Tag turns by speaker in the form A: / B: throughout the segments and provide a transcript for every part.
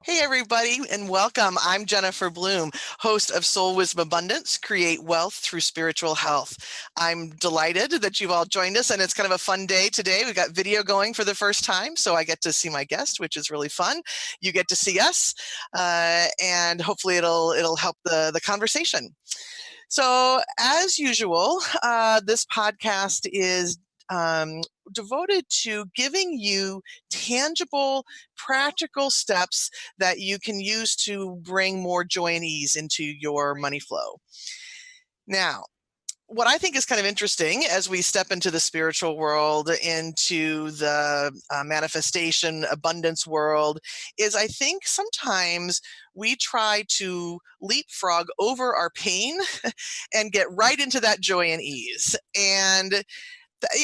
A: Hey, everybody, and welcome. I'm Jennifer Bloome, host of Soul Wisdom Abundance, Create Wealth Through Spiritual Health. I'm delighted that you've all joined us, and it's kind of a fun day today. We've got video going for the first time, so I get to see my guest, which is really fun. You get to see us, and hopefully it'll help the conversation. So, as usual, this podcast is devoted to giving you tangible, practical steps that you can use to bring more joy and ease into your money flow. Now, what I think is kind of interesting as we step into the spiritual world, into the manifestation, abundance world, is I think sometimes we try to leapfrog over our pain and get right into that joy and ease. And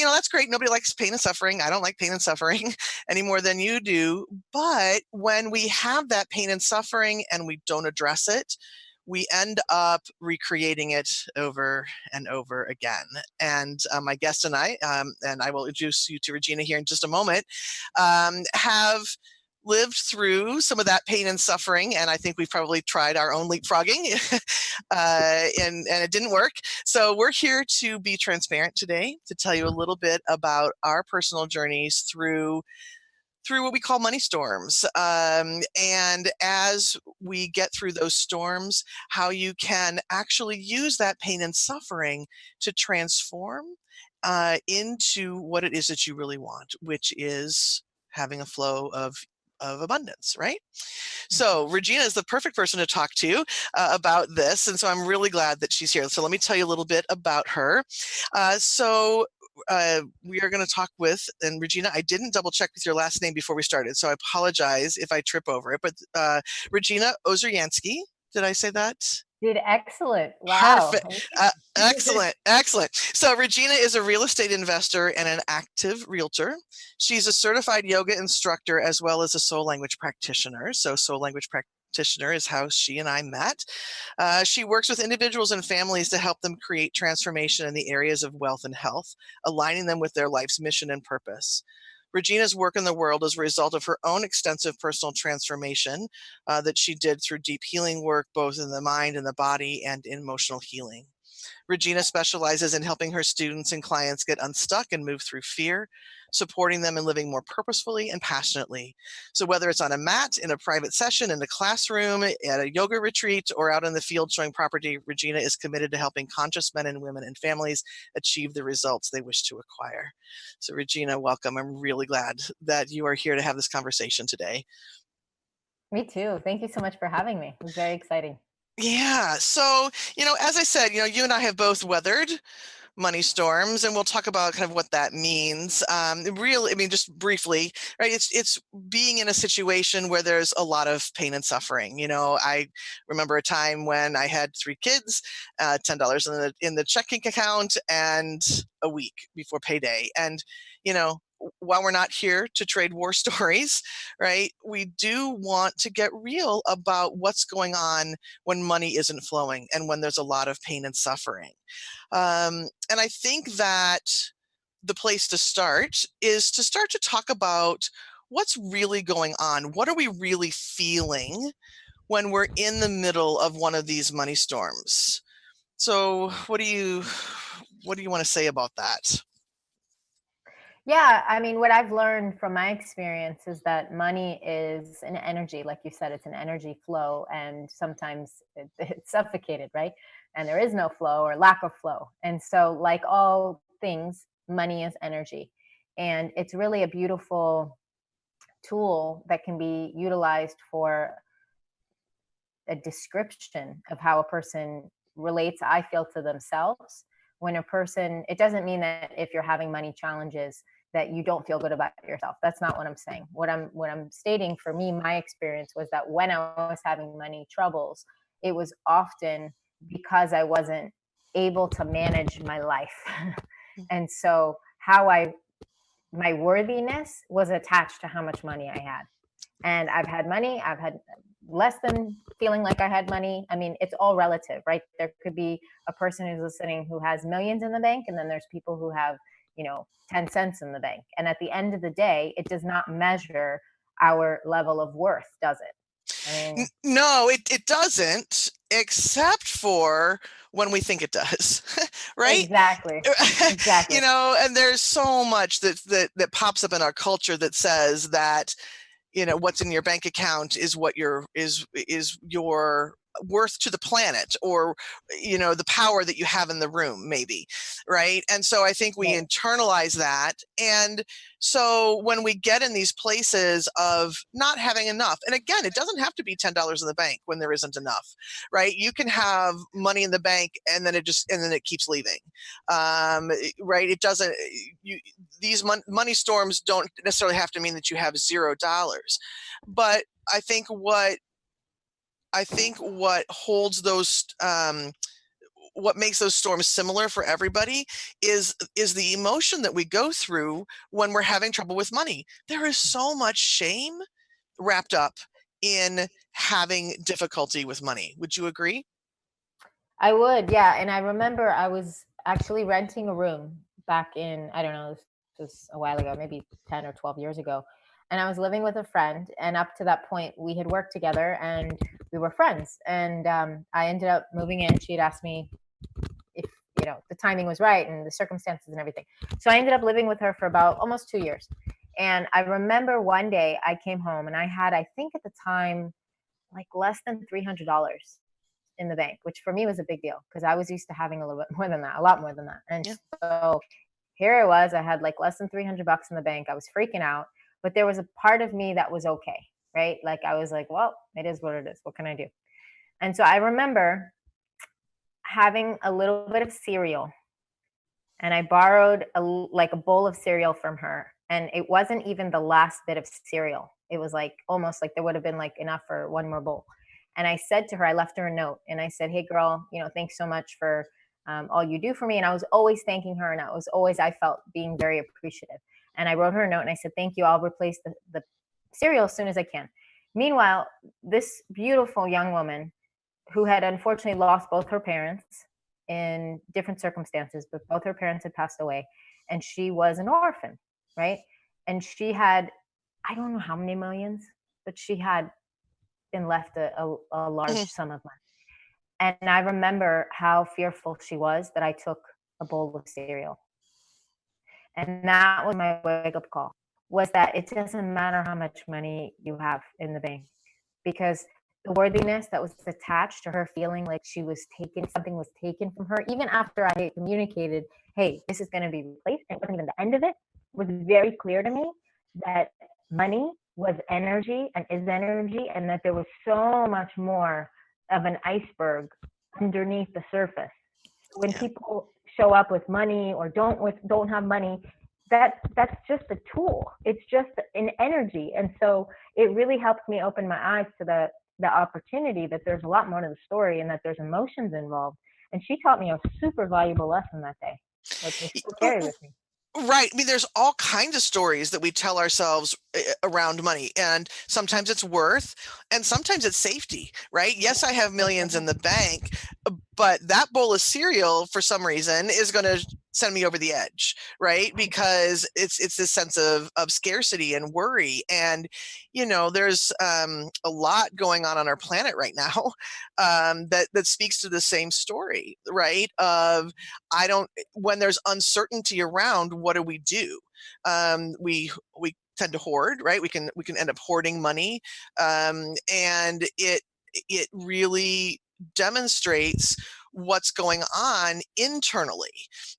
A: that's great. Nobody likes pain and suffering. I don't like pain and suffering any more than you do. But when we have that pain and suffering and we don't address it, we end up recreating it over and over again. And my guest and I will introduce you to Regena here in just a moment, have lived through some of that pain and suffering, and I think we've probably tried our own leapfrogging, and it didn't work. So we're here to be transparent today, to tell you a little bit about our personal journeys through what we call money storms. And as we get through those storms, how you can actually use that pain and suffering to transform into what it is that you really want, which is having a flow of abundance, right? So Regena is the perfect person to talk to about this. And so I'm really glad that she's here. So let me tell you a little bit about her. We are going to talk with, and Regena, I didn't double check with your last name before we started, so I apologize if I trip over it, but Regena Ozeryansky, did I say that?
B: Did excellent. Wow.
A: Perfect. Excellent. So Regena is a real estate investor and an active realtor. She's a certified yoga instructor as well as a soul language practitioner. So soul language practitioner is how she and I met. She works with individuals and families to help them create transformation in the areas of wealth and health, aligning them with their life's mission and purpose. Regena's work in the world is a result of her own extensive personal transformation that she did through deep healing work, both in the mind and the body and in emotional healing. Regena specializes in helping her students and clients get unstuck and move through fear, supporting them in living more purposefully and passionately. So whether it's on a mat, in a private session, in a classroom, at a yoga retreat, or out in the field showing property, Regena is committed to helping conscious men and women and families achieve the results they wish to acquire. So Regena, welcome. I'm really glad that you are here to have this conversation today.
B: Me too. Thank you so much for having me. It was very exciting.
A: Yeah. So, as I said, you and I have both weathered money storms, and we'll talk about kind of what that means. Just briefly, right? It's being in a situation where there's a lot of pain and suffering. I remember a time when I had 3 kids, $10 in the checking account, and a week before payday. And while we're not here to trade war stories, right, we do want to get real about what's going on when money isn't flowing and when there's a lot of pain and suffering. And I think that the place to start is to start to talk about what's really going on. What are we really feeling when we're in the middle of one of these money storms? So what do you want to say about that?
B: Yeah, I mean, what I've learned from my experience is that money is an energy. Like you said, it's an energy flow, and sometimes it's suffocated, right? And there is no flow or lack of flow. And so, like all things, money is energy. And it's really a beautiful tool that can be utilized for a description of how a person relates, I feel, to themselves. When a person, it doesn't mean that if you're having money challenges that you don't feel good about yourself. That's not what I'm saying. What I'm stating, for me, my experience was that when I was having money troubles, it was often because I wasn't able to manage my life. And so my worthiness was attached to how much money I had. And I've had money, I've had less than feeling like I had money. I mean, it's all relative, right? There could be a person who's listening who has millions in the bank, and then there's people who have, 10 cents in the bank. And at the end of the day, it does not measure our level of worth, does it? I mean,
A: No, it doesn't, except for when we think it does, right?
B: exactly, exactly.
A: And there's so much that pops up in our culture that says that what's in your bank account is what your worth to the planet, or the power that you have in the room, maybe, right? And so I think we
B: Right.
A: internalize that, and so when we get in these places of not having enough, and again, it doesn't have to be $10 in the bank when there isn't enough, right? You can have money in the bank and then it keeps leaving, right? It doesn't. These money storms don't necessarily have to mean that you have $0, but I think what holds those what makes those storms similar for everybody is the emotion that we go through when we're having trouble with money. There is so much shame wrapped up in having difficulty with money. Would you agree?
B: I would, yeah. And I remember I was actually renting a room back in, I don't know, this was a while ago, maybe 10 or 12 years ago. And I was living with a friend. And up to that point, we had worked together and we were friends. And I ended up moving in. She had asked me if, the timing was right and the circumstances and everything. So I ended up living with her for about almost 2 years. And I remember one day I came home and I had, I think at the time, like less than $300 in the bank, which for me was a big deal because I was used to having a little bit more than that, a lot more than that. And
A: Yeah.
B: so here it was, I had like less than $300 in the bank. I was freaking out, but there was a part of me that was okay, right? Like I was like, well, it is what it is. What can I do? And so I remember having a little bit of cereal and I borrowed like a bowl of cereal from her. And it wasn't even the last bit of cereal. It was like almost like there would have been like enough for one more bowl. And I said to her, I left her a note and I said, hey, girl, thanks so much for all you do for me. And I was always thanking her. And I felt being very appreciative. And I wrote her a note and I said, thank you. I'll replace the cereal as soon as I can. Meanwhile, this beautiful young woman who had unfortunately lost both her parents in different circumstances, but both her parents had passed away, and she was an orphan, right? And she had, I don't know how many millions, but she had been left a large
A: Mhm.
B: sum of money. And I remember how fearful she was that I took a bowl of cereal. And that was my wake up call, was that it doesn't matter how much money you have in the bank, because the worthiness that was attached to her feeling like something was taken from her, even after I had communicated, hey, this is going to be replaced, and it wasn't even the end of it, was very clear to me that money was energy and is energy, and that there was so much more of an iceberg underneath the surface. When
A: Yeah.
B: people show up with money or don't have money, that's just a tool. It's just an energy. And so it really helped me open my eyes to the opportunity that there's a lot more to the story and that there's emotions involved. And she taught me a super valuable lesson that day, which I still carry with me.
A: Right. I mean, there's all kinds of stories that we tell ourselves around money, and sometimes it's worth, and sometimes it's safety, right? Yes, I have millions in the bank, but that bowl of cereal, for some reason, is going to send me over the edge, right? Because it's this sense of scarcity and worry, and there's a lot going on our planet right now that speaks to the same story, right? Of I don't when there's uncertainty around, what do we do? We tend to hoard, right? We can end up hoarding money, and it really demonstrates what's going on internally,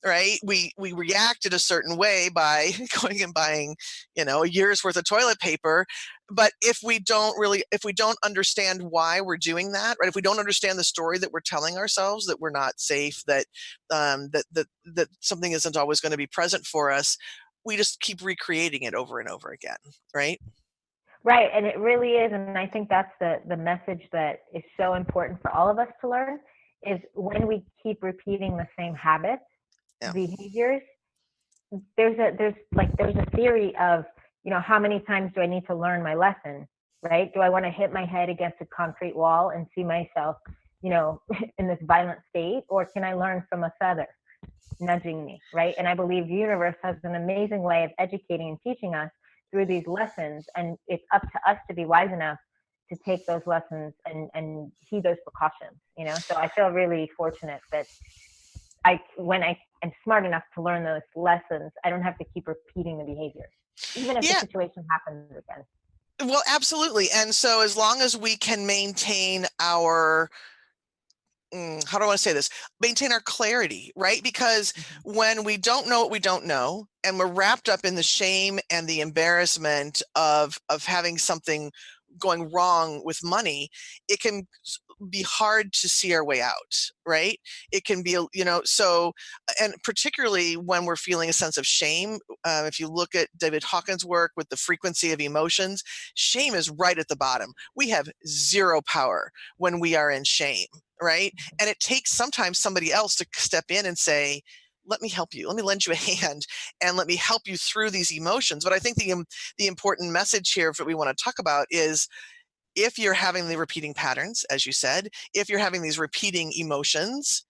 A: right? We react in a certain way by going and buying a year's worth of toilet paper, but if we don't understand why we're doing that, right? If we don't understand the story that we're telling ourselves, that we're not safe, that something isn't always going to be present for us, we just keep recreating it over and over again, right?
B: Right, and it really is, and I think that's the message that is so important for all of us to learn, is when we keep repeating the same habits,
A: Yeah.
B: behaviors, there's a theory of, how many times do I need to learn my lesson, right? Do I want to hit my head against a concrete wall and see myself, in this violent state, or can I learn from a feather nudging me, right? And I believe the universe has an amazing way of educating and teaching us through these lessons, and it's up to us to be wise enough to take those lessons and heed those precautions, you know? So I feel really fortunate that when I am smart enough to learn those lessons, I don't have to keep repeating the behavior, even if the
A: Yeah,
B: situation happens again.
A: well, absolutely. And so as long as we can maintain our how do I want to say this? Maintain our clarity, right? Because
B: Mhm.
A: when we don't know what we don't know, and we're wrapped up in the shame and the embarrassment of having something going wrong with money, it can be hard to see our way out, right? It can be, so, and particularly when we're feeling a sense of shame. If you look at David Hawkins' work with the frequency of emotions, shame is right at the bottom. We have zero power when we are in shame, right? And it takes sometimes somebody else to step in and say, let me help you. Let me lend you a hand and let me help you through these emotions. But I think the important message here that we want to talk about is, if you're having the repeating patterns, as you said, if you're having these repeating emotions,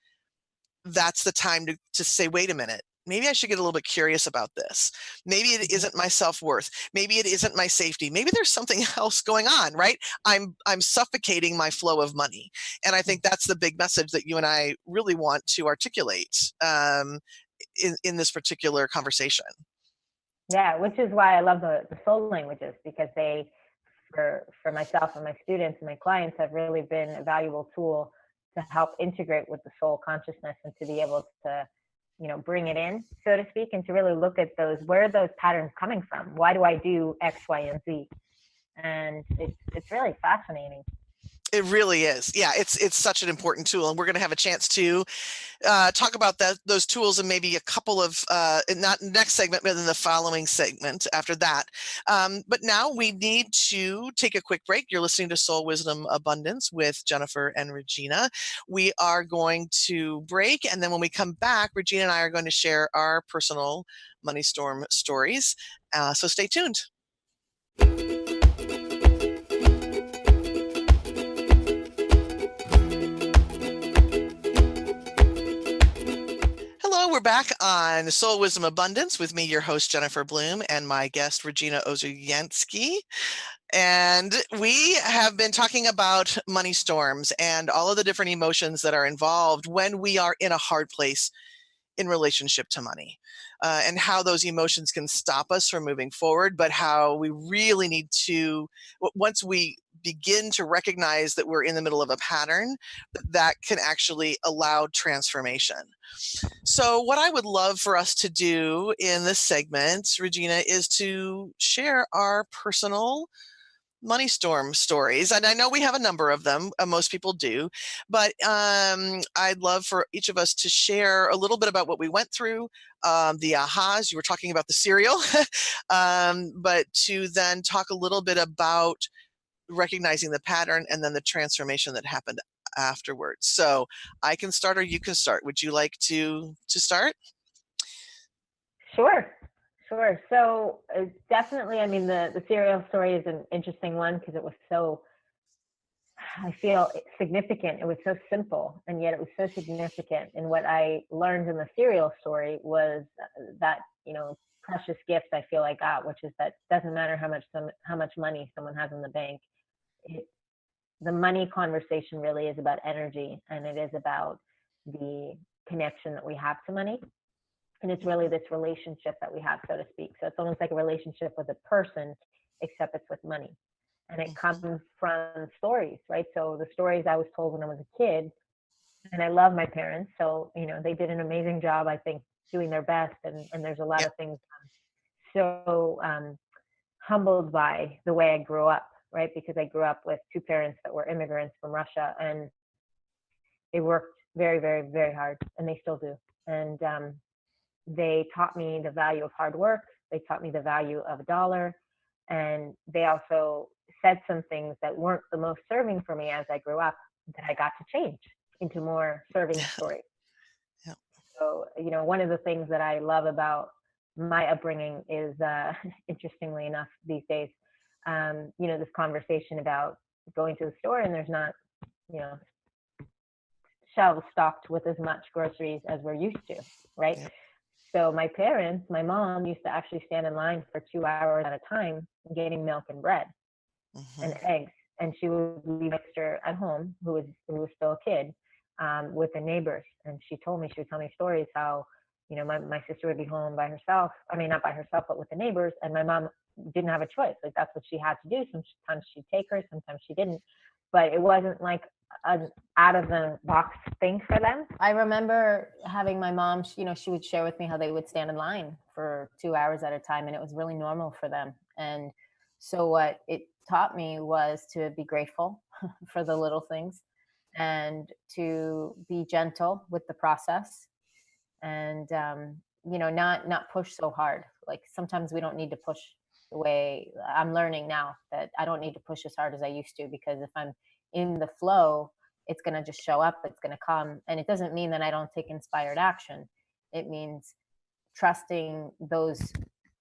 A: that's the time to say, wait a minute, maybe I should get a little bit curious about this. Maybe it
B: Mhm.
A: isn't my self-worth. Maybe it isn't my safety. Maybe there's something else going on, right? I'm suffocating my flow of money. And I think that's the big message that you and I really want to articulate in this particular conversation.
B: Yeah, which is why I love the soul languages, because they, for myself and my students and my clients, have really been a valuable tool to help integrate with the soul consciousness and to be able to, bring it in, so to speak, and to really look at where are those patterns coming from? Why do I do X, Y, and Z? And it's really fascinating.
A: It really is. Yeah, it's such an important tool, and we're going to have a chance to talk about those tools in maybe a couple of not next segment, but in the following segment after that. But now we need to take a quick break. You're listening to Soul Wisdom Abundance with Jennifer and Regena. We are going to break, and then when we come back, Regena and I are going to share our personal money storm stories. So stay tuned. Hello, we're back on Soul Wisdom Abundance with me, your host, Jennifer Bloome, and my guest, Regena Ozeryansky. And we have been talking about money storms and all of the different emotions that are involved when we are in a hard place in relationship to money, and how those emotions can stop us from moving forward, but how we really need to, once we begin to recognize that we're in the middle of a pattern, that can actually allow transformation. So what I would love for us to do in this segment, Regena, is to share our personal money storm stories. And I know we have a number of them, most people do, but I'd love for each of us to share a little bit about what we went through, the ahas. You were talking about the cereal, but to then talk a little bit about recognizing the pattern and then the transformation that happened afterwards. So I can start or you can start. Would you like to start?
B: Sure, sure. So definitely, I mean, the cereal story is an interesting one because it was so, I feel, significant. It was so simple, and yet it was so significant. And what I learned in the cereal story was that, precious gift I feel I got, which is that doesn't matter how much money someone has in the bank. It, the money conversation really is about energy, and it is about the connection that we have to money. And it's really this relationship that we have, so to speak. So it's almost like a relationship with a person, except it's with money. And it comes from stories, right? So the stories I was told when I was a kid, and I love my parents. So, they did an amazing job, I think, doing their best. And there's a lot
A: Yeah.
B: of things so humbled by the way I grew up, right? Because I grew up with two parents that were immigrants from Russia, and they worked very, very, very hard, and they still do. And they taught me the value of hard work. They taught me the value of a dollar. And they also said some things that weren't the most serving for me as I grew up that I got to change into more serving stories.
A: Yeah.
B: So, one of the things that I love about my upbringing is, interestingly enough, these days, this conversation about going to the store and there's not, shelves stocked with as much groceries as we're used to, right?
A: Yeah.
B: So my mom used to actually stand in line for 2 hours at a time getting milk and bread and eggs. and she would leave my sister at home, who was still a kid, with the neighbors. And she would tell me stories how, my sister would be home by herself. I mean, not by herself, but with the neighbors. And my mom didn't have a choice. Like, that's what she had to do. Sometimes she'd take her, sometimes she didn't. But it wasn't like an out of the box thing for them. I remember having my mom, she would share with me how they would stand in line for 2 hours at a time, and it was really normal for them. And so what it taught me was to be grateful for the little things, and to be gentle with the process, and not push so hard. Like, sometimes we don't need to push the way. I'm learning now that I don't need to push as hard as I used to, because if I'm in the flow, it's going to just show up, it's going to come. And it doesn't mean that I don't take inspired action. It means trusting those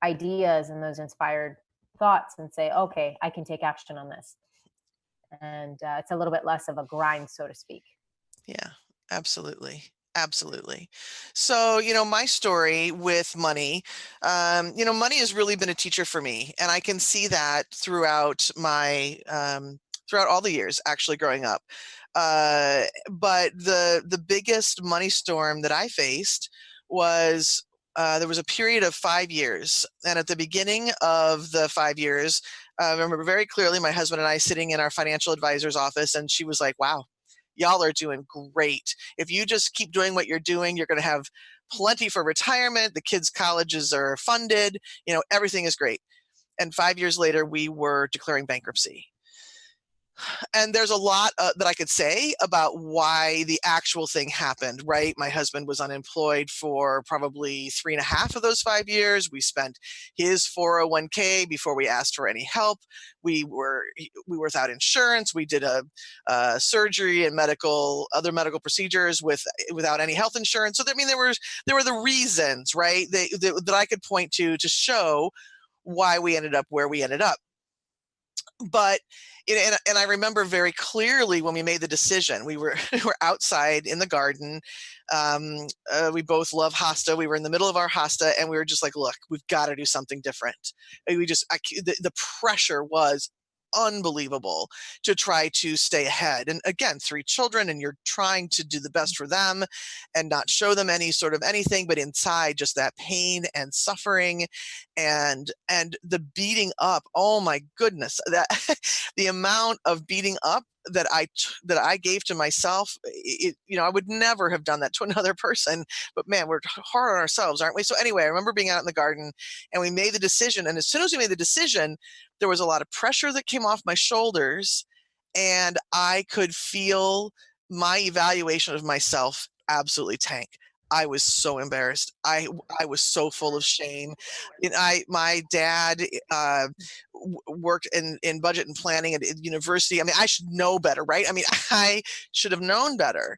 B: ideas and those inspired thoughts and say, okay, I can take action on this. And it's a little bit less of a grind, so to speak.
A: Yeah, absolutely. Absolutely. So, my story with money, money has really been a teacher for me. And I can see that throughout throughout all the years actually growing up. But the biggest money storm that I faced was, there was a period of 5 years. And at the beginning of the 5 years, I remember very clearly my husband and I sitting in our financial advisor's office, and she was like, wow, y'all are doing great. If you just keep doing what you're doing, you're going to have plenty for retirement. The kids' colleges are funded. Everything is great. And 5 years later, we were declaring bankruptcy. And there's a lot that I could say about why the actual thing happened, right? My husband was unemployed for probably 3.5 of those 5 years. We spent his 401k before we asked for any help. We were without insurance. We did a surgery and other medical procedures without any health insurance. So, there were the reasons, right, that I could point to show why we ended up where we ended up. But and I remember very clearly when we made the decision. We were outside in the garden. We both love hosta. We were in the middle of our hosta, and we were just like, "Look, we've got to do something different." And the pressure was unbelievable to try to stay ahead. And again, 3 children, and you're trying to do the best for them and not show them any sort of anything, but inside just that pain and suffering and the beating up. Oh my goodness, that the amount of beating up that I gave to myself, I would never have done that to another person, but man, we're hard on ourselves, aren't we? So anyway, I remember being out in the garden, and we made the decision. And as soon as we made the decision, there was a lot of pressure that came off my shoulders, and I could feel my evaluation of myself absolutely tank. I was so embarrassed. I was so full of shame. My dad worked in budget and planning at university. I mean, I should know better, right? I mean, I should have known better.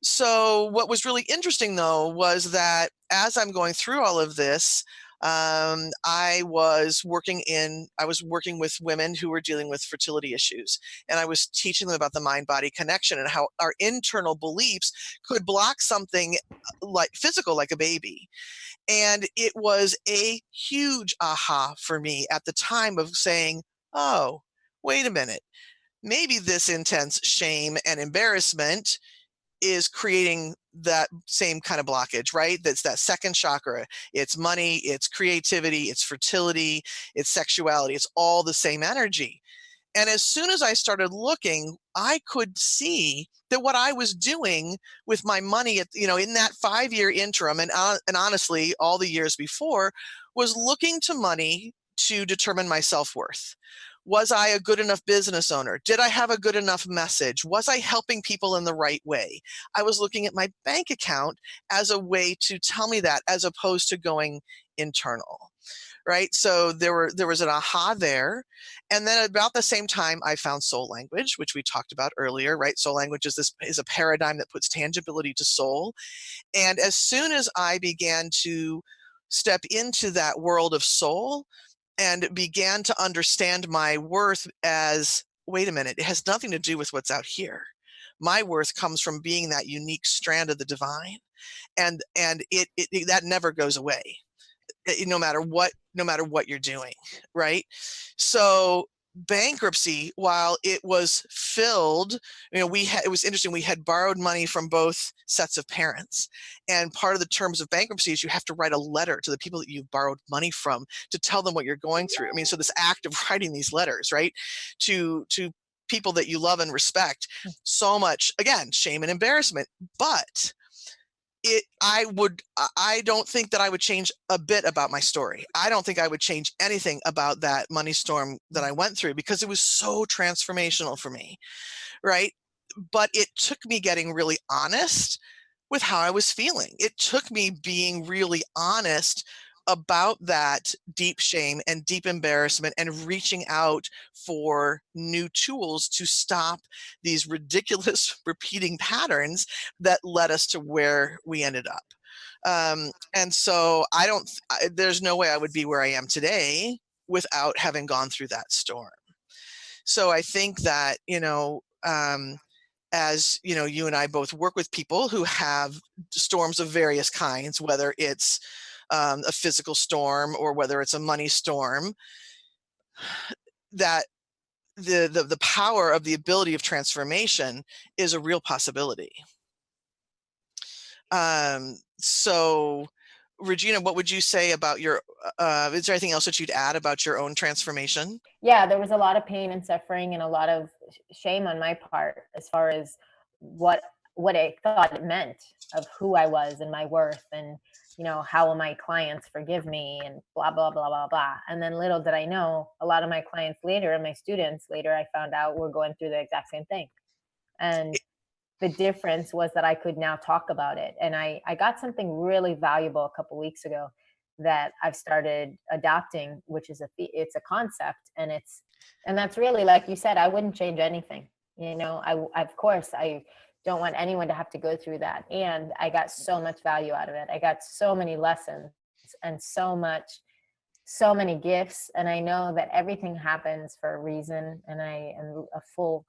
A: So what was really interesting, though, was that as I'm going through all of this, I was working with women who were dealing with fertility issues, and I was teaching them about the mind-body connection and how our internal beliefs could block something like physical, like a baby. And it was a huge aha for me at the time of saying, oh, wait a minute, maybe this intense shame and embarrassment is creating that same kind of blockage, right? That's that second chakra. It's money, it's creativity, it's fertility, it's sexuality. It's all the same energy. And as soon as I started looking, I could see that what I was doing with my money in that 5-year interim, and honestly, all the years before, was looking to money to determine my self-worth. Was I a good enough business owner? Did I have a good enough message? Was I helping people in the right way? I was looking at my bank account as a way to tell me that, as opposed to going internal, right? So there was an aha there. And then about the same time, I found soul language, which we talked about earlier, right? Soul language is a paradigm that puts tangibility to soul. And as soon as I began to step into that world of soul, and began to understand my worth as, wait a minute, it has nothing to do with what's out here. My worth comes from being that unique strand of the divine. And it that never goes away, no matter what you're doing, right? So bankruptcy, while it was filled, it was interesting. We had borrowed money from both sets of parents. And part of the terms of bankruptcy is you have to write a letter to the people that you've borrowed money from to tell them what you're going through. I mean, so this act of writing these letters, right, to people that you love and respect, so much, again, shame and embarrassment. But I don't think that I would change a bit about my story. I don't think I would change anything about that money storm that I went through, because it was so transformational for me, right? But it took me getting really honest with how I was feeling. It took me being really honest about that deep shame and deep embarrassment, and reaching out for new tools to stop these ridiculous repeating patterns that led us to where we ended up. And so there's no way I would be where I am today without having gone through that storm. So I think that, as you and I both work with people who have storms of various kinds, whether it's a physical storm or whether it's a money storm, that the power of the ability of transformation is a real possibility. So Regena, what would you say about your, is there anything else that you'd add about your own transformation?
B: Yeah, there was a lot of pain and suffering and a lot of shame on my part as far as what I thought it meant of who I was and my worth, and how will my clients forgive me, and blah blah blah blah blah. And then little did I know, a lot of my clients later and my students later, I found out, were going through the exact same thing. And the difference was that I could now talk about it. And I got something really valuable a couple weeks ago that I've started adopting, which is it's a concept, and that's really, like you said, I wouldn't change anything. Of course, I don't want anyone to have to go through that. And I got so much value out of it. I got so many lessons and so many gifts. And I know that everything happens for a reason. And I am a full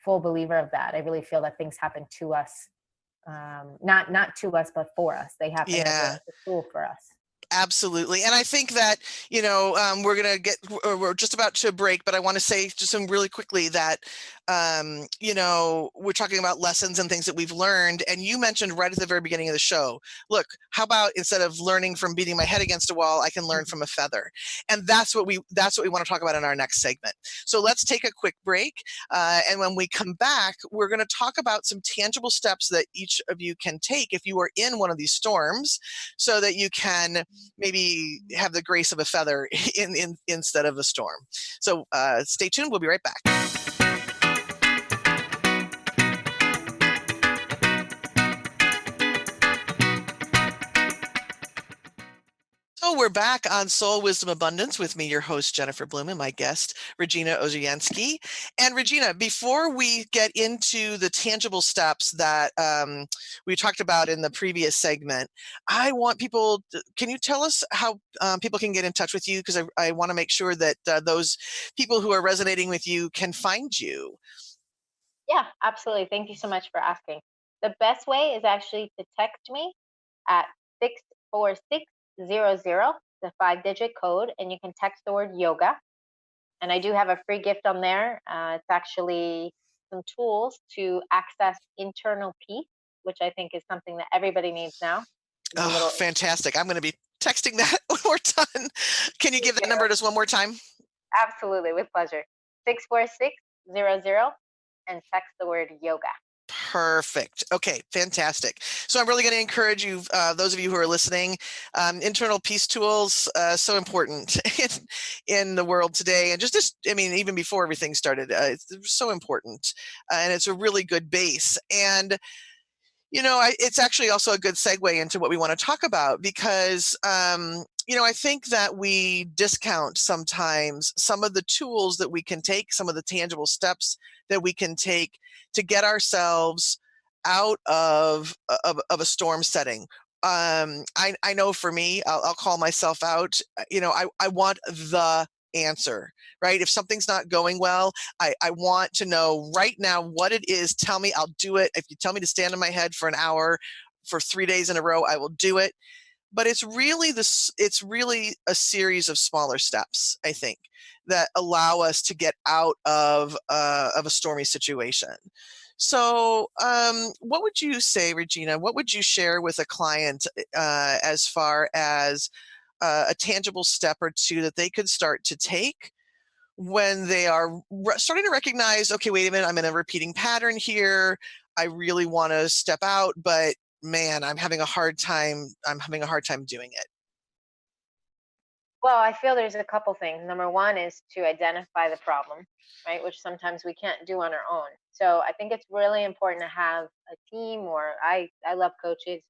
B: believer of that. I really feel that things happen to us, not to us, but for us. They happen as a tool for us.
A: Absolutely. And I think that, we're just about to break, but I want to say just some really quickly that, we're talking about lessons and things that we've learned. And you mentioned right at the very beginning of the show, look, how about instead of learning from beating my head against a wall, I can learn from a feather. And that's what we want to talk about in our next segment. So let's take a quick break. And when we come back, we're going to talk about some tangible steps that each of you can take if you are in one of these storms, so that you can maybe have the grace of a feather instead of a storm. So stay tuned. We'll be right back. So we're back on Soul Wisdom Abundance with me, your host, Jennifer Bloome, and my guest, Regena Ozeryansky. And Regena, before we get into the tangible steps that we talked about in the previous segment, I want people, can you tell us how people can get in touch with you? Because I want to make sure that those people who are resonating with you can find you.
B: Yeah, absolutely. Thank you so much for asking. The best way is actually to text me at 64600, the 5-digit code, and you can text the word yoga. And I do have a free gift on there. It's actually some tools to access internal peace, which I think is something that everybody needs now.
A: Oh, fantastic. I'm going to be texting that when we're done. Can you give that number just one more time?
B: Absolutely, with pleasure. 64600, and text the word yoga.
A: Perfect. Okay, fantastic. So I'm really going to encourage you, those of you who are listening, internal peace tools, so important in the world today. And even before everything started, it's so important. And it's a really good base. And it's actually also a good segue into what we want to talk about, because I think that we discount sometimes some of the tools that we can take, some of the tangible steps that we can take to get ourselves out of a storm setting. I know for me, I'll call myself out. I want the answer, right? If something's not going well, I want to know right now what it is. Tell me, I'll do it. If you tell me to stand on my head for an hour for 3 days in a row, I will do it. but it's really a series of smaller steps, I think, that allow us to get out of a stormy situation. So, what would you say, Regena? What would you share with a client as far as a tangible step or two that they could start to take when they are starting to recognize, okay, wait a minute, I'm in a repeating pattern here. I really want to step out, but man, I'm having a hard time. I'm having a hard time doing it.
B: Well, I feel there's a couple things. Number one is to identify the problem, right? Which sometimes we can't do on our own. So I think it's really important to have a team, or I love coaches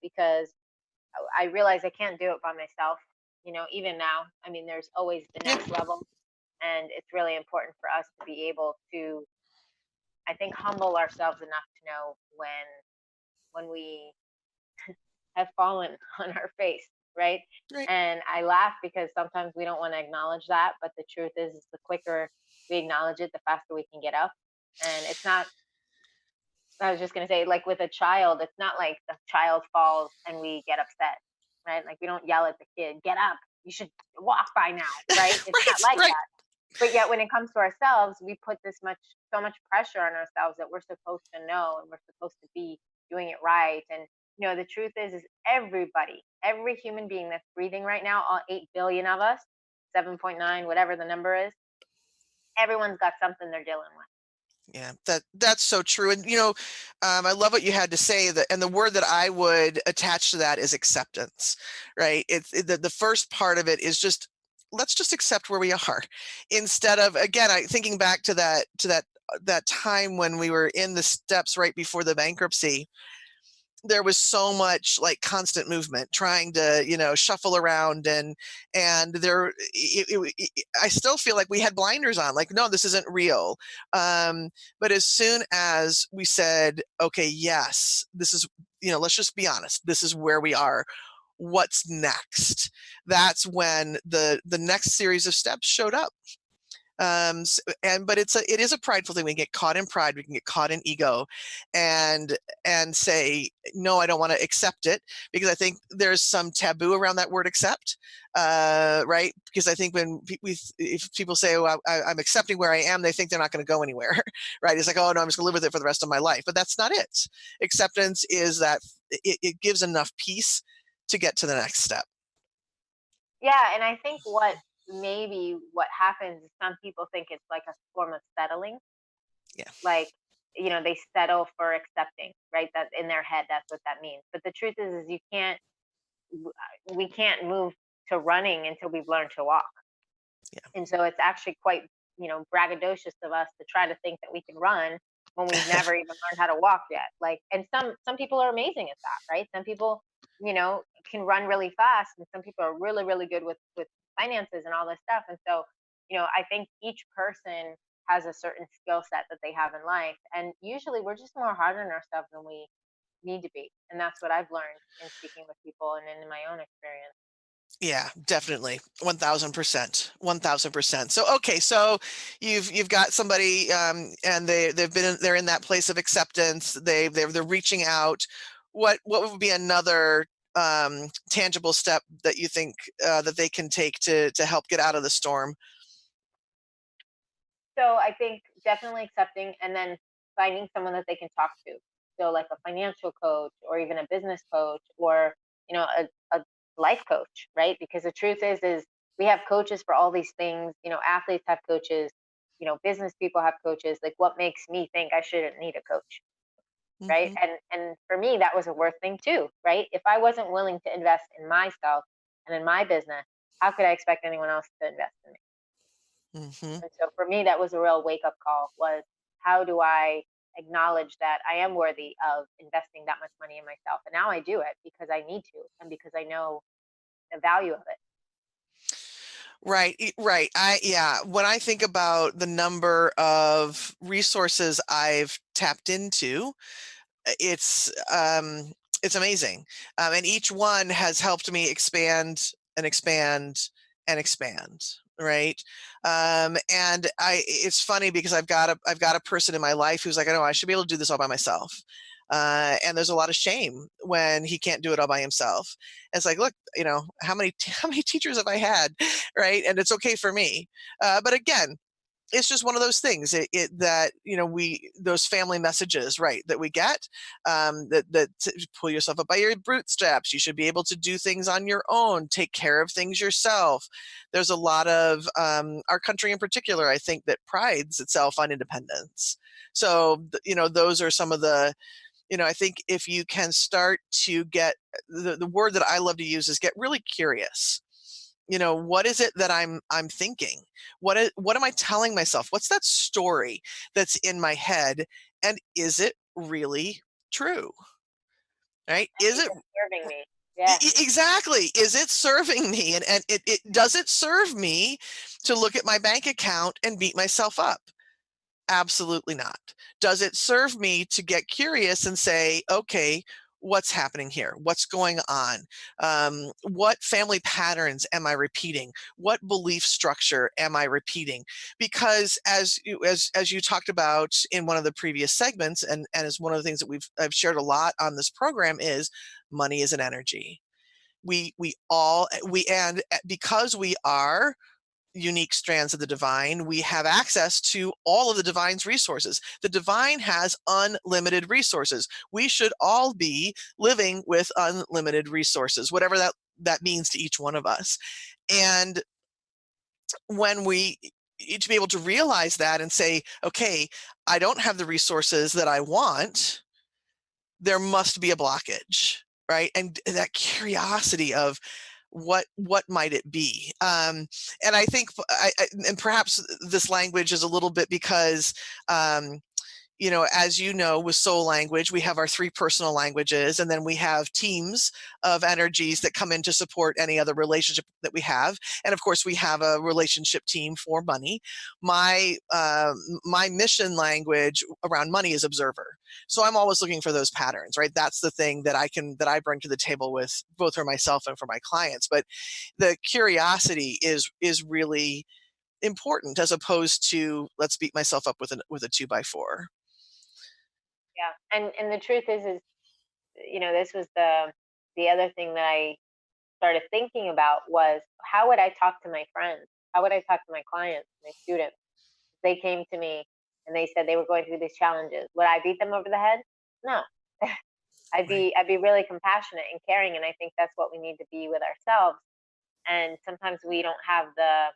B: because I realize I can't do it by myself. Even now, I mean, there's always the
A: Yeah,
B: next level. And it's really important for us to be able to, I think, humble ourselves enough to know when we have fallen on our face, right?
A: right.
B: And I laugh because sometimes we don't want to acknowledge that, but the truth is the quicker we acknowledge it, the faster we can get up. And it's not, I was just going to say, like with a child, it's not like the child falls and we get upset, right? Like we don't yell at the kid, get up, you should walk by now, right? It's not
A: Right,
B: like
A: right.
B: that. But yet when it comes to ourselves, we put so much pressure on ourselves that we're supposed to know and we're supposed to be doing it right. And the truth is everybody, every human being that's breathing right now, all 8 billion of us, 7.9, whatever the number is, everyone's got something they're dealing with.
A: Yeah, that's so true. And I love what you had to say. That, and the word that I would attach to that is acceptance, right? The first part of it is just, let's just accept where we are, instead of, again, thinking back to that time when we were in the steps right before the bankruptcy. There was so much like constant movement, trying to shuffle around, and I still feel like we had blinders on, like, no, this isn't real. But as soon as we said, okay, yes, this is, let's just be honest, this is where we are, what's next, that's when the next series of steps showed up. But it is a prideful thing. We can get caught in pride, we can get caught in ego, and say, no, I don't want to accept it, because I think there's some taboo around that word accept, right? Because I think when if people say, oh, I'm accepting where I am, they think they're not going to go anywhere, right? It's like, oh no, I'm just going to live with it for the rest of my life. But that's not it. Acceptance is that it gives enough peace to get to the next step.
B: Yeah, and I think what happens is some people think it's like a form of settling.
A: Yeah.
B: Like, they settle for accepting, right? That in their head, that's what that means. But the truth is we can't move to running until we've learned to walk.
A: Yeah.
B: And so it's actually quite, braggadocious of us to try to think that we can run when we've never even learned how to walk yet. Like, and some people are amazing at that, right? Some people, can run really fast, and some people are really, really good with finances and all this stuff. And so, I think each person has a certain skill set that they have in life, and usually we're just more hard on ourselves than we need to be. And that's what I've learned in speaking with people and in my own experience.
A: Yeah, definitely. 1000%. 1000%. So, okay. So you've got somebody, and they're in that place of acceptance. They're reaching out. What would be another, tangible step that you think, that they can take to help get out of the storm?
B: So I think definitely accepting, and then finding someone that they can talk to. So like a financial coach or even a business coach, or, a life coach, right? Because the truth is we have coaches for all these things. Athletes have coaches, business people have coaches. Like, what makes me think I shouldn't need a coach? Right.
A: Hmm.
B: And for me, that was a worth thing too, right? If I wasn't willing to invest in myself and in my business, how could I expect anyone else to invest in me?
A: Hmm.
B: And so for me, that was a real wake up call, was how do I acknowledge that I am worthy of investing that much money in myself? And now I do it because I need to, and because I know the value of it.
A: Right, right. Yeah, when I think about the number of resources I've tapped into, it's amazing. And each one has helped me expand and expand and expand, right? And it's funny because I've got a person in my life who's like, I know I should be able to do this all by myself. And there's a lot of shame when he can't do it all by himself. And it's like, look, how many teachers have I had, right? And it's okay for me. But again, it's just one of those things that those family messages, right, that we get, that pull yourself up by your bootstraps. You should be able to do things on your own, take care of things yourself. There's a lot of our country in particular, I think, that prides itself on independence. So those are some of the, I think if you can start to get, the word that I love to use is get really curious. What is it that I'm thinking? What am I telling myself? What's that story that's in my head? And is it really true? Right? Is
B: Is
A: it
B: it serving me? Yeah.
A: exactly? Is it serving me? And it does it serve me to look at my bank account and beat myself up? Absolutely not. Does it serve me to get curious and say, okay, what's happening here? What's going on? What family patterns am I repeating? What belief structure am I repeating? Because as you talked about in one of the previous segments, and as one of the things that I've shared a lot on this program, is money is an energy. And because we are unique strands of the divine, we have access to all of the divine's resources. The divine has unlimited resources. We should all be living with unlimited resources, whatever that means to each one of us. And when we to be able to realize that and say, okay, I don't have the resources that I want, there must be a blockage, right? And that curiosity of what might it be? And I think, and perhaps this language is a little bit because, as you know, with soul language, we have our 3 personal languages, and then we have teams of energies that come in to support any other relationship that we have. And of course, we have a relationship team for money. My mission language around money is observer. So I'm always looking for those patterns, right? That's the thing that I bring to the table with both for myself and for my clients. But the curiosity is really important, as opposed to let's beat myself up with a 2x4.
B: Yeah. And the truth is, this was the other thing that I started thinking about was, how would I talk to my friends? How would I talk to my clients, my students? They came to me and they said they were going through these challenges. Would I beat them over the head? No.
A: Right.
B: I'd be really compassionate and caring, and I think that's what we need to be with ourselves. And sometimes we don't have the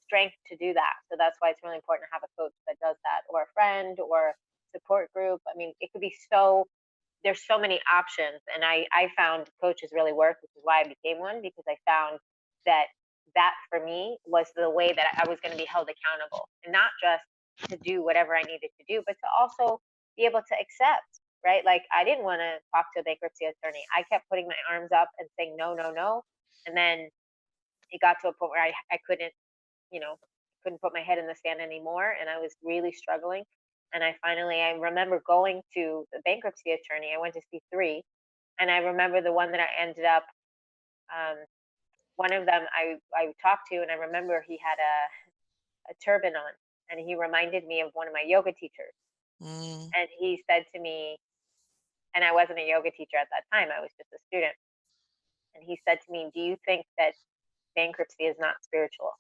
B: strength to do that. So that's why it's really important to have a coach that does that, or a friend, or support group. I mean, it could be there's so many options. And I found coaches really work, which is why I became one, because I found that for me was the way that I was going to be held accountable, and not just to do whatever I needed to do, but to also be able to accept, right? Like, I didn't want to talk to a bankruptcy attorney. I kept putting my arms up and saying no, no, no. And then it got to a point where I couldn't, couldn't put my head in the sand anymore. And I was really struggling. And I remember going to the bankruptcy attorney. I went to see 3. And I remember the one that I ended up, one of them I talked to, and I remember he had a turban on, and he reminded me of one of my yoga teachers.
A: Mm.
B: And he said to me, and I wasn't a yoga teacher at that time, I was just a student. And he said to me, "Do you think that bankruptcy is not spiritual?"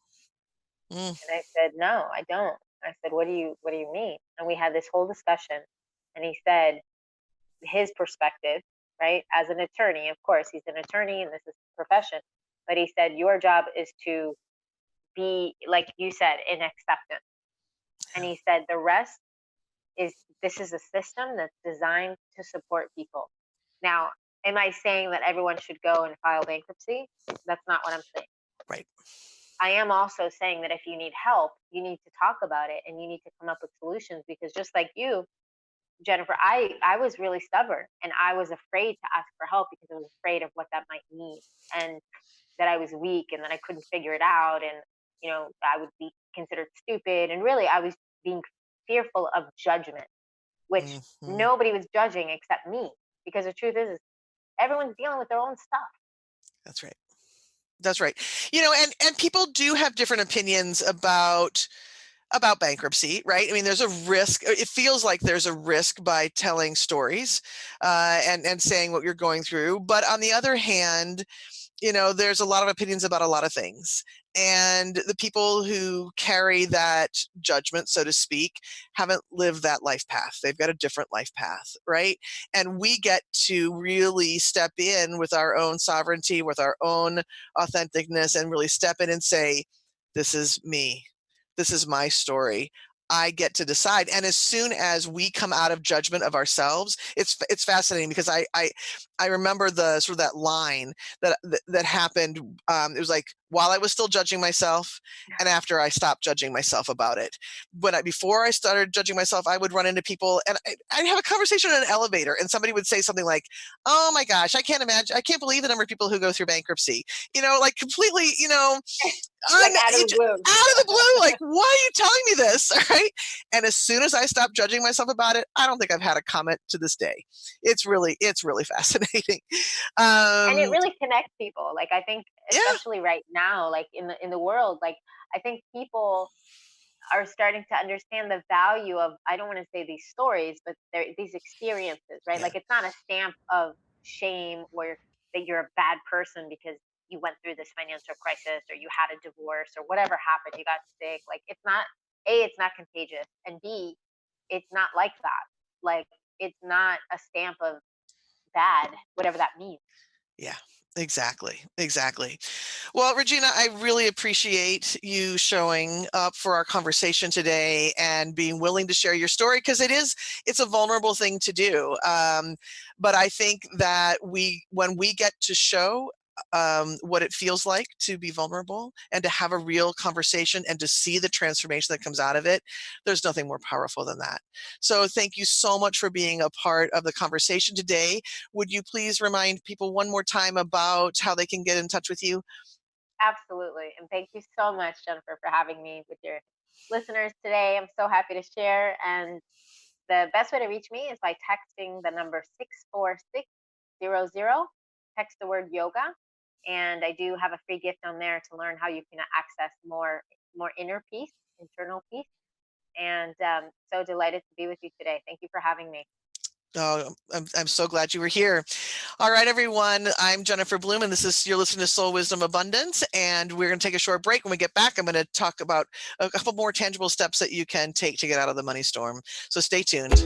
A: Mm.
B: And I said, "No, I don't." I said, what do you mean?" And we had this whole discussion, and he said his perspective, right? As an attorney, of course, he's an attorney and this is his profession. But he said, your job is to be, like you said, in acceptance. And he said the rest this is a system that's designed to support people. Now, am I saying that everyone should go and file bankruptcy? That's not what I'm saying.
A: Right.
B: I am also saying that if you need help, you need to talk about it and you need to come up with solutions, because just like you, Jennifer, I was really stubborn, and I was afraid to ask for help because I was afraid of what that might mean, and that I was weak and that I couldn't figure it out, and I would be considered stupid, and really I was being fearful of judgment, which
A: Mm-hmm.
B: nobody was judging except me, because the truth is everyone's dealing with their own stuff.
A: That's right. That's right. And people do have different opinions about about bankruptcy, right? I mean, there's a risk. It feels like there's a risk by telling stories and saying what you're going through. But on the other hand, there's a lot of opinions about a lot of things. And the people who carry that judgment, so to speak, haven't lived that life path. They've got a different life path, right? And we get to really step in with our own sovereignty, with our own authenticness, and really step in and say, this is me. This is my story. I get to decide. And as soon as we come out of judgment of ourselves, it's fascinating because I remember the sort of that line that happened. It was like while I was still judging myself and after I stopped judging myself about it. Before I started judging myself, I would run into people and I'd have a conversation in an elevator and somebody would say something like, oh my gosh, I can't believe the number of people who go through bankruptcy, like completely,
B: Like out of the blue.
A: Out of the blue, like, why are you telling me this? Right? And as soon as I stopped judging myself about it, I don't think I've had a comment to this day. It's really fascinating.
B: And it really connects people. Like, I think, especially right now, like in the world, like, I think people are starting to understand the value of, I don't want to say these stories, but these experiences, right?
A: Yeah.
B: Like, it's not a stamp of shame or that you're a bad person because you went through this financial crisis or you had a divorce or whatever happened, you got sick. Like, it's not, it's not contagious, and B, it's not like that. Like, it's not a stamp of bad, whatever that means.
A: Yeah, exactly. Well, Regena, I really appreciate you showing up for our conversation today and being willing to share your story because it's a vulnerable thing to do. But I think that when we get to show what it feels like to be vulnerable and to have a real conversation and to see the transformation that comes out of it, there's nothing more powerful than that. So thank you so much for being a part of the conversation today. Would you please remind people one more time about how they can get in touch with you?
B: Absolutely. And thank you so much, Jennifer, for having me with your listeners today. I'm so happy to share. And the best way to reach me is by texting the number 64600. Text the word yoga. And I do have a free gift on there to learn how you can access more inner peace, internal peace. And so delighted to be with you today. Thank you for having me.
A: Oh, I'm so glad you were here. All right, everyone. I'm Jennifer Bloome, and you're listening to Soul Wisdom Abundance. And we're going to take a short break. When we get back, I'm going to talk about a couple more tangible steps that you can take to get out of the money storm. So stay tuned.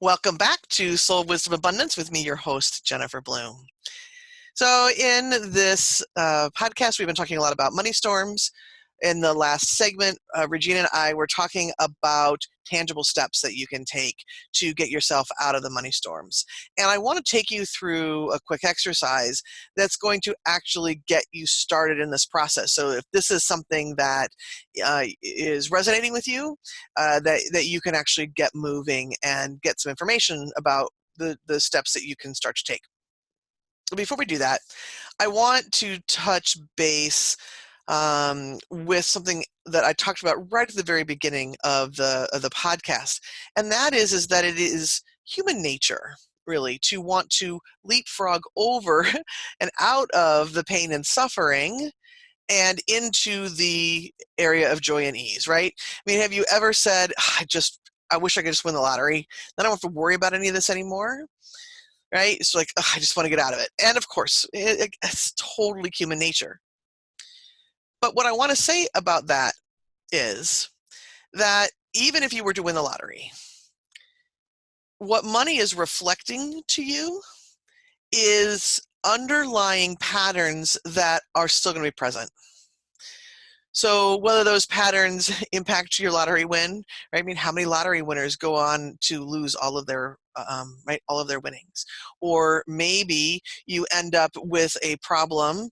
A: Welcome back to Soul Wisdom Abundance with me, your host, Jennifer Bloome. So in this podcast, we've been talking a lot about money storms. In the last segment, Regena and I were talking about tangible steps that you can take to get yourself out of the money storms. And I want to take you through a quick exercise that's going to actually get you started in this process. So if this is something that is resonating with you, that you can actually get moving and get some information about the steps that you can start to take. Before we do that, I want to touch base with something that I talked about right at the very beginning of the podcast, and that is that it is human nature, really, to want to leapfrog over and out of the pain and suffering and into the area of joy and ease, right? I mean, have you ever said, I wish I could just win the lottery, then I don't have to worry about any of this anymore? Right? It's like, I just want to get out of it. And of course, it's totally human nature. But what I want to say about that is that even if you were to win the lottery, what money is reflecting to you is underlying patterns that are still going to be present. So whether those patterns impact your lottery win, right? I mean, how many lottery winners go on to lose all of their all of their winnings? Or maybe you end up with a problem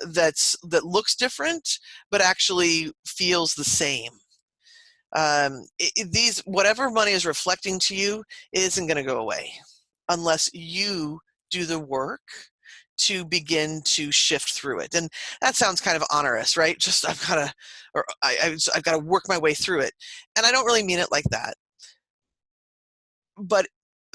A: that looks different, but actually feels the same. Whatever money is reflecting to you isn't going to go away unless you do the work to begin to shift through it. And that sounds kind of onerous, right? Just I've got to work my way through it. And I don't really mean it like that. But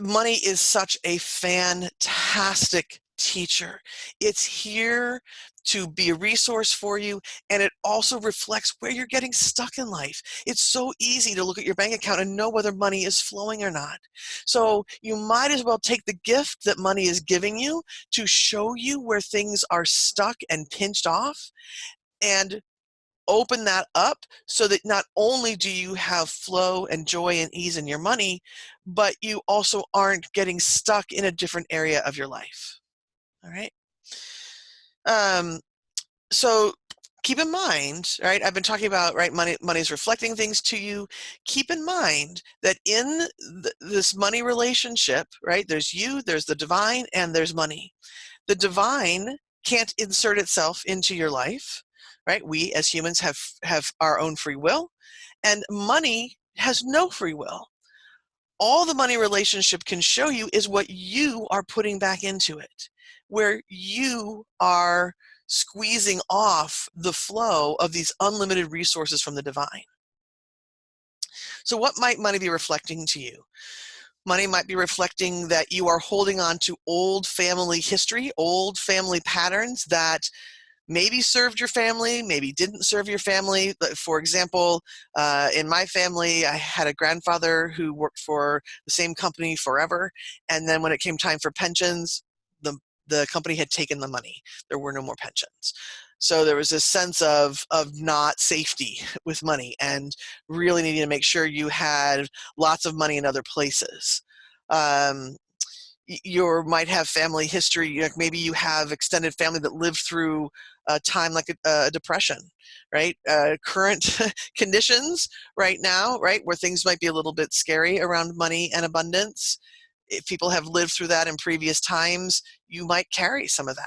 A: money is such a fantastic teacher. It's here to be a resource for you, and it also reflects where you're getting stuck in life. It's so easy to look at your bank account and know whether money is flowing or not. So you might as well take the gift that money is giving you to show you where things are stuck and pinched off, and open that up so that not only do you have flow and joy and ease in your money, but you also aren't getting stuck in a different area of your life. All right. So keep in mind, right? I've been talking about, right? Money is reflecting things to you. Keep in mind that in this money relationship, right? There's you, there's the divine, and there's money. The divine can't insert itself into your life, right? We as humans have our own free will, and money has no free will. All the money relationship can show you is what you are putting back into it, where you are squeezing off the flow of these unlimited resources from the divine. So what might money be reflecting to you? Money might be reflecting that you are holding on to old family history, old family patterns that maybe served your family, maybe didn't serve your family. For example, in my family, I had a grandfather who worked for the same company forever, and then when it came time for pensions, the company had taken the money. There were no more pensions. So there was this sense of not safety with money, and really needing to make sure you had lots of money in other places. You might have family history, like maybe you have extended family that lived through a time like a depression, right? Current conditions right now, right, where things might be a little bit scary around money and abundance. If people have lived through that in previous times, you might carry some of that.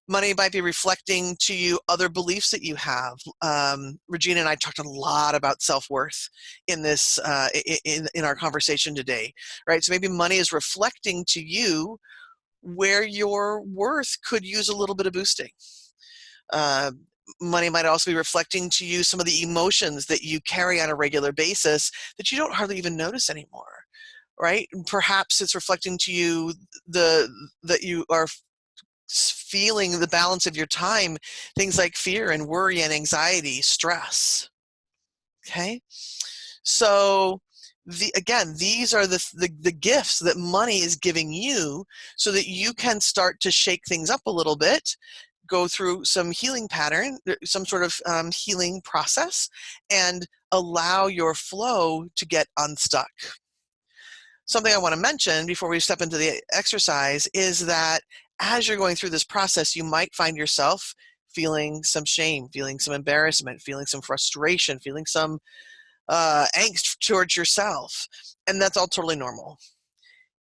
A: Money might be reflecting to you other beliefs that you have. Regena and I talked a lot about self-worth in this in our conversation today, right? So maybe money is reflecting to you where your worth could use a little bit of boosting. Uh, Money might also be reflecting to you some of the emotions that you carry on a regular basis that you don't hardly even notice anymore, right? Perhaps it's reflecting to you that you are feeling the balance of your time, things like fear and worry and anxiety, stress. Okay, so again, these are the gifts that money is giving you so that you can start to shake things up a little bit, go through some healing pattern, some sort of healing process, and allow your flow to get unstuck. Something I want to mention before we step into the exercise is that as you're going through this process, you might find yourself feeling some shame, feeling some embarrassment, feeling some frustration, feeling some angst towards yourself. And that's all totally normal.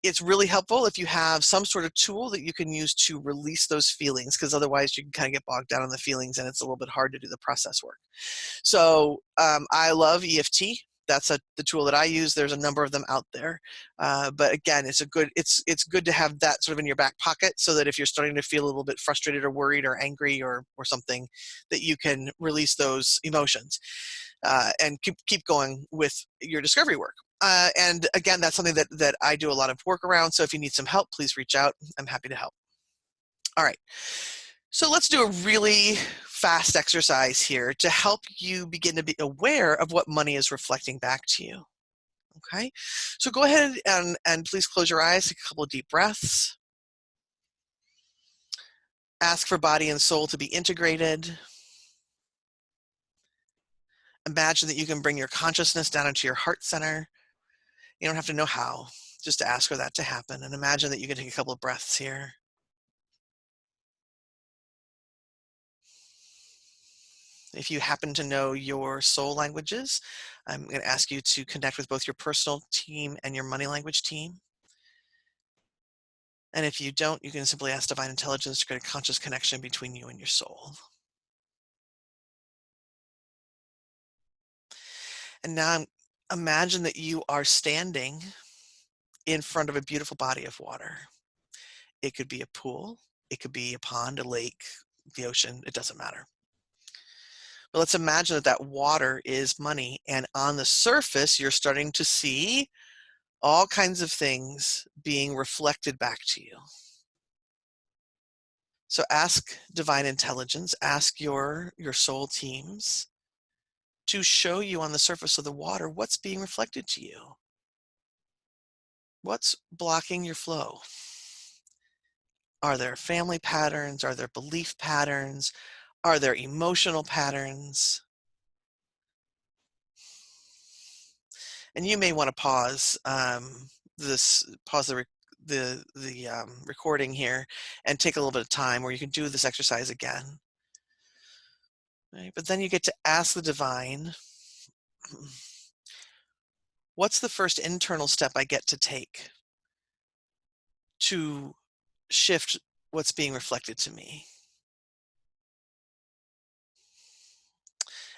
A: It's really helpful if you have some sort of tool that you can use to release those feelings, because otherwise you can kind of get bogged down in the feelings and it's a little bit hard to do the process work. So I love EFT. That's the tool that I use. There's a number of them out there, but again, it's good to have that sort of in your back pocket, so that if you're starting to feel a little bit frustrated or worried or angry or something, that you can release those emotions and keep going with your discovery work. And again, that's something that I do a lot of work around. So if you need some help, please reach out. I'm happy to help. All right. So let's do a really fast exercise here to help you begin to be aware of what money is reflecting back to you. Okay, so go ahead and please close your eyes, take a couple of deep breaths. Ask for body and soul to be integrated. Imagine that you can bring your consciousness down into your heart center. You don't have to know how, just to ask for that to happen. And imagine that you can take a couple of breaths here. If you happen to know your soul languages, I'm going to ask you to connect with both your personal team and your money language team. And if you don't, you can simply ask Divine Intelligence to create a conscious connection between you and your soul. And now imagine that you are standing in front of a beautiful body of water. It could be a pool, it could be a pond, a lake, the ocean, it doesn't matter. But let's imagine that that water is money, and on the surface, you're starting to see all kinds of things being reflected back to you. So ask divine intelligence, ask your soul teams to show you on the surface of the water what's being reflected to you. What's blocking your flow? Are there family patterns? Are there belief patterns? Are there emotional patterns? And you may want to pause the recording here and take a little bit of time, or you can do this exercise again. Right? But then you get to ask the divine, what's the first internal step I get to take to shift what's being reflected to me?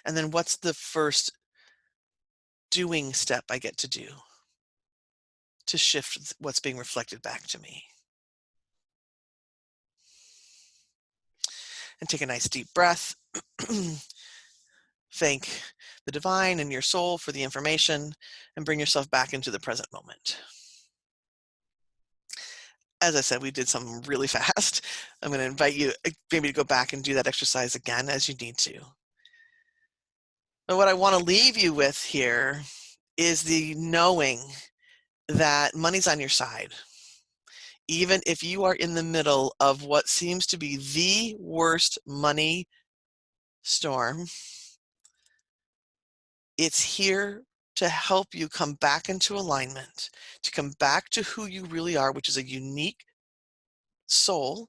A: And then what's the first doing step I get to do to shift what's being reflected back to me? And take a nice deep breath. Thank the divine and your soul for the information, and bring yourself back into the present moment. As I said, we did something really fast. I'm going to invite you maybe to go back and do that exercise again as you need to. But what I want to leave you with here is the knowing that money's on your side. Even if you are in the middle of what seems to be the worst money storm, it's here to help you come back into alignment, to come back to who you really are, which is a unique soul,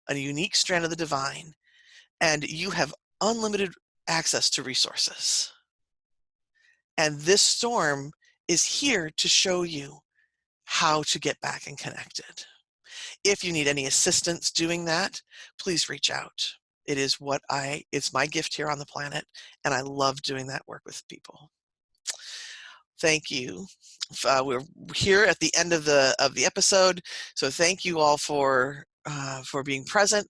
A: a unique strand of the divine, and you have unlimited access to resources. And this storm is here to show you how to get back and connected. If you need any assistance doing that, please reach out. It's my gift here on the planet, and I love doing that work with people. Thank you. We're here at the end of the episode, so thank you all for being present,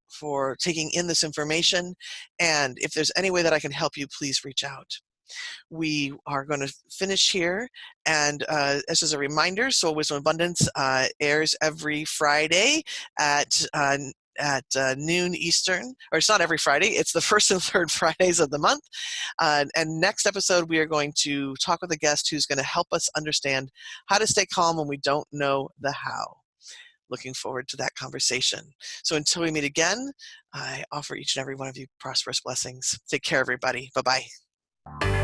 A: for taking in this information, and if there's any way that I can help you, please reach out. We are going to finish here, and this is a reminder, Soul Wisdom Abundance airs every Friday at noon Eastern, or it's not every Friday, it's the first and third Fridays of the month. And next episode, we are going to talk with a guest who's going to help us understand how to stay calm when we don't know the how. Looking forward to that conversation. So until we meet again, I offer each and every one of you prosperous blessings. Take care, everybody. Bye-bye.